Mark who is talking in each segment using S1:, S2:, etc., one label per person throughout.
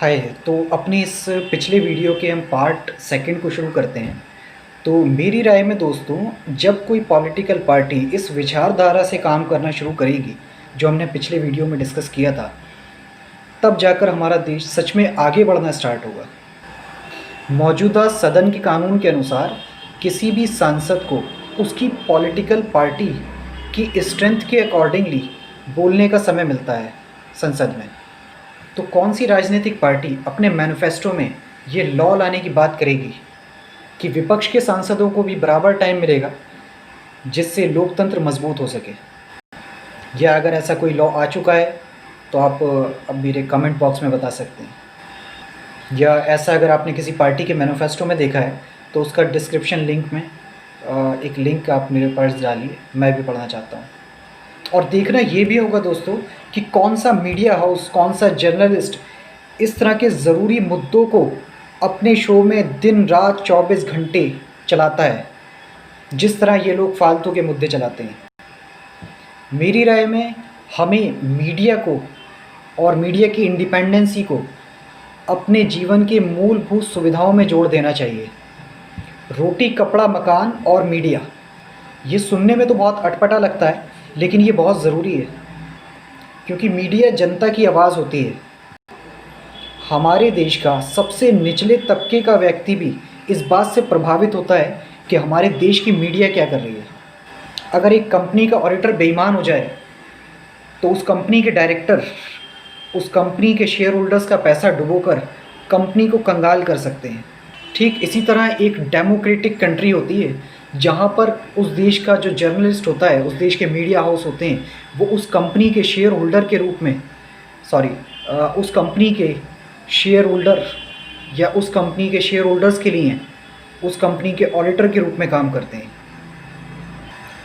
S1: हाय। तो अपनी इस पिछले वीडियो के हम पार्ट सेकंड को शुरू करते हैं। तो मेरी राय में दोस्तों, जब कोई पॉलिटिकल पार्टी इस विचारधारा से काम करना शुरू करेगी जो हमने पिछले वीडियो में डिस्कस किया था, तब जाकर हमारा देश सच में आगे बढ़ना स्टार्ट होगा। मौजूदा सदन के कानून के अनुसार किसी भी सांसद को उसकी पॉलिटिकल पार्टी की स्ट्रेंथ के अकॉर्डिंगली बोलने का समय मिलता है संसद में। तो कौन सी राजनीतिक पार्टी अपने मैनिफेस्टो में ये लॉ लाने की बात करेगी कि विपक्ष के सांसदों को भी बराबर टाइम मिलेगा, जिससे लोकतंत्र मजबूत हो सके? या अगर ऐसा कोई लॉ आ चुका है तो आप अब मेरे कमेंट बॉक्स में बता सकते हैं। या ऐसा अगर आपने किसी पार्टी के मैनिफेस्टो में देखा है तो उसका डिस्क्रिप्शन लिंक में एक लिंक आप मेरे पास डालिए, मैं भी पढ़ना चाहता हूँ। और देखना ये भी होगा दोस्तों कि कौन सा मीडिया हाउस, कौन सा जर्नलिस्ट इस तरह के ज़रूरी मुद्दों को अपने शो में दिन रात 24 घंटे चलाता है, जिस तरह ये लोग फालतू के मुद्दे चलाते हैं। मेरी राय में हमें मीडिया को और मीडिया की इंडिपेंडेंसी को अपने जीवन के मूलभूत सुविधाओं में जोड़ देना चाहिए। रोटी कपड़ा मकान और मीडिया, ये सुनने में तो बहुत अटपटा लगता है, लेकिन ये बहुत ज़रूरी है, क्योंकि मीडिया जनता की आवाज़ होती है। हमारे देश का सबसे निचले तबके का व्यक्ति भी इस बात से प्रभावित होता है कि हमारे देश की मीडिया क्या कर रही है। अगर एक कंपनी का ऑडिटर बेईमान हो जाए तो उस कंपनी के डायरेक्टर उस कंपनी के शेयर होल्डर्स का पैसा डुबोकर कंपनी को कंगाल कर सकते हैं। ठीक इसी तरह एक डेमोक्रेटिक कंट्री होती है जहाँ पर उस देश का जो जर्नलिस्ट होता है, उस देश के मीडिया हाउस होते हैं, वो उस कंपनी के शेयर होल्डर के रूप में उस कंपनी के शेयर होल्डर या उस कंपनी के शेयर होल्डर्स के लिए उस कंपनी के ऑडिटर के रूप में काम करते हैं।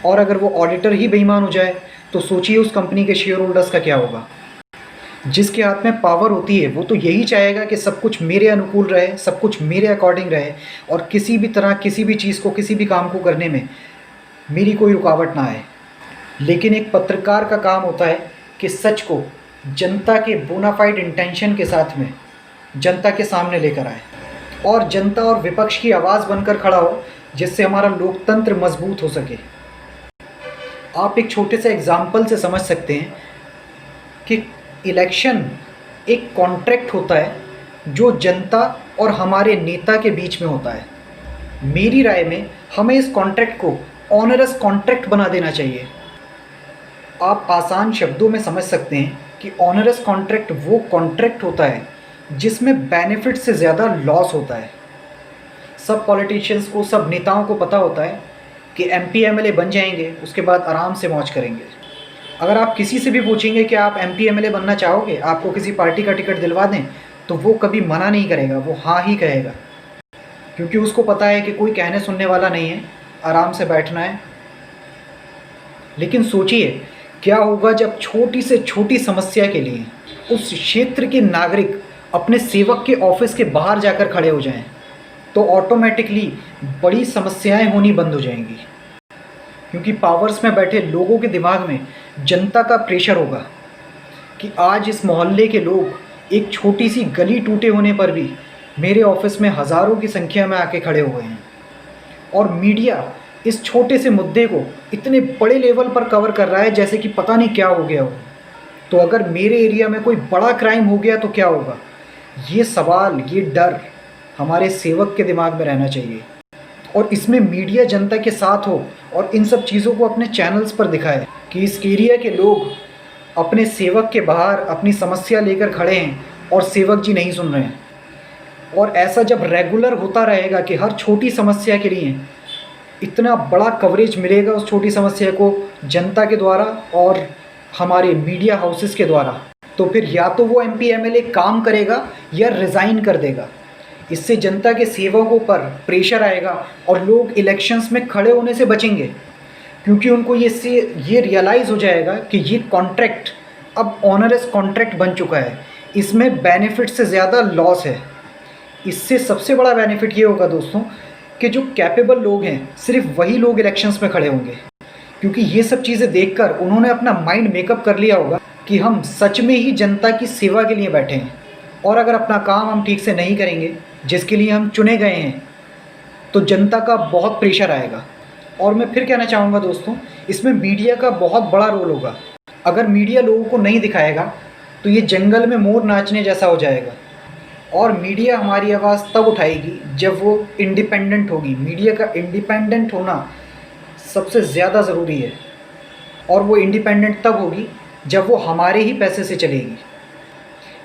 S1: और अगर वो ऑडिटर ही बेईमान हो जाए तो सोचिए उस कंपनी के शेयर होल्डर्स का क्या होगा। जिसके हाथ में पावर होती है वो तो यही चाहेगा कि सब कुछ मेरे अनुकूल रहे, सब कुछ मेरे अकॉर्डिंग रहे, और किसी भी तरह किसी भी चीज़ को, किसी भी काम को करने में मेरी कोई रुकावट ना आए। लेकिन एक पत्रकार का काम होता है कि सच को जनता के बोनाफाइड इंटेंशन के साथ में जनता के सामने लेकर आए और जनता और विपक्ष की आवाज़ बनकर खड़ा हो, जिससे हमारा लोकतंत्र मजबूत हो सके। आप एक छोटे से एग्जाम्पल से समझ सकते हैं कि इलेक्शन एक कॉन्ट्रैक्ट होता है जो जनता और हमारे नेता के बीच में होता है। मेरी राय में हमें इस कॉन्ट्रैक्ट को ऑनरस कॉन्ट्रैक्ट बना देना चाहिए। आप आसान शब्दों में समझ सकते हैं कि ऑनरस कॉन्ट्रैक्ट वो कॉन्ट्रैक्ट होता है जिसमें बेनिफिट से ज़्यादा लॉस होता है। सब पॉलिटिशियंस को, सब नेताओं को पता होता है कि एमपी एमएलए बन जाएंगे, उसके बाद आराम से मौज करेंगे। अगर आप किसी से भी पूछेंगे कि आप एमपी एमएलए बनना चाहोगे, आपको किसी पार्टी का टिकट दिलवा दें, तो वो कभी मना नहीं करेगा, वो हाँ ही कहेगा, क्योंकि उसको पता है कि कोई कहने सुनने वाला नहीं है, आराम से बैठना है। लेकिन सोचिए क्या होगा जब छोटी से छोटी समस्या के लिए उस क्षेत्र के नागरिक अपने सेवक के ऑफिस के बाहर जाकर खड़े हो जाएं, तो ऑटोमेटिकली बड़ी समस्याएं होनी बंद हो जाएंगी, क्योंकि पावर्स में बैठे लोगों के दिमाग में जनता का प्रेशर होगा कि आज इस मोहल्ले के लोग एक छोटी सी गली टूटे होने पर भी मेरे ऑफिस में हज़ारों की संख्या में आके खड़े हुए हैं। और मीडिया इस छोटे से मुद्दे को इतने बड़े लेवल पर कवर कर रहा है जैसे कि पता नहीं क्या हो गया हो। तो अगर मेरे एरिया में कोई बड़ा क्राइम हो गया तो क्या होगा? ये सवाल, ये डर हमारे सेवक के दिमाग में रहना चाहिए, और इसमें मीडिया जनता के साथ हो और इन सब चीज़ों को अपने चैनल्स पर दिखाए कि इस एरिया के लोग अपने सेवक के बाहर अपनी समस्या लेकर खड़े हैं और सेवक जी नहीं सुन रहे हैं। और ऐसा जब रेगुलर होता रहेगा कि हर छोटी समस्या के लिए इतना बड़ा कवरेज मिलेगा उस छोटी समस्या को जनता के द्वारा और हमारे मीडिया हाउसेस के द्वारा, तो फिर या तो वो एमपी एमएलए काम करेगा या रिज़ाइन कर देगा। इससे जनता के सेवकों पर प्रेशर आएगा और लोग इलेक्शंस में खड़े होने से बचेंगे, क्योंकि उनको ये रियलाइज़ हो जाएगा कि ये कॉन्ट्रैक्ट अब ऑनरस कॉन्ट्रैक्ट बन चुका है, इसमें बेनिफिट से ज़्यादा लॉस है। इससे सबसे बड़ा बेनिफिट ये होगा दोस्तों कि जो कैपेबल लोग हैं सिर्फ वही लोग इलेक्शंस में खड़े होंगे, क्योंकि ये सब चीज़ें देखकर उन्होंने अपना माइंड मेकअप कर लिया होगा कि हम सच में ही जनता की सेवा के लिए बैठे हैं और अगर अपना काम हम ठीक से नहीं करेंगे, जिसके लिए हम चुने गए हैं, तो जनता का बहुत प्रेशर आएगा। और मैं फिर कहना चाहूँगा दोस्तों, इसमें मीडिया का बहुत बड़ा रोल होगा। अगर मीडिया लोगों को नहीं दिखाएगा तो ये जंगल में मोर नाचने जैसा हो जाएगा। और मीडिया हमारी आवाज़ तब उठाएगी जब वो इंडिपेंडेंट होगी। मीडिया का इंडिपेंडेंट होना सबसे ज़्यादा ज़रूरी है, और वो इंडिपेंडेंट तब होगी जब वो हमारे ही पैसे से चलेगी।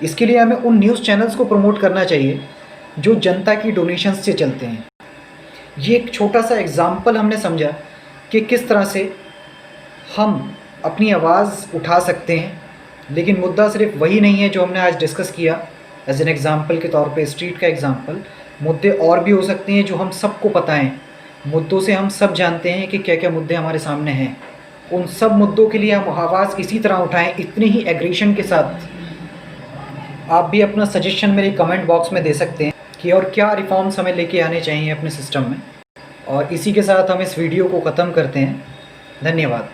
S1: इसके लिए हमें उन न्यूज़ चैनल्स को प्रमोट करना चाहिए जो जनता की डोनेशंस से चलते हैं। ये एक छोटा सा एग्ज़ाम्पल हमने समझा कि किस तरह से हम अपनी आवाज़ उठा सकते हैं, लेकिन मुद्दा सिर्फ वही नहीं है जो हमने आज डिस्कस किया एज एन एग्ज़ाम्पल के तौर पे, स्ट्रीट का एग्ज़ाम्पल। मुद्दे और भी हो सकते हैं जो हम सबको पता हैं। मुद्दों से हम सब जानते हैं कि क्या क्या मुद्दे हमारे सामने हैं। उन सब मुद्दों के लिए हम आवाज़ इसी तरह उठाएं, इतनी ही एग्रेशन के साथ। आप भी अपना सजेशन मेरे कमेंट बॉक्स में दे सकते हैं कि और क्या रिफॉर्म्स हमें लेके आने चाहिए अपने सिस्टम में। और इसी के साथ हम इस वीडियो को ख़त्म करते हैं। धन्यवाद।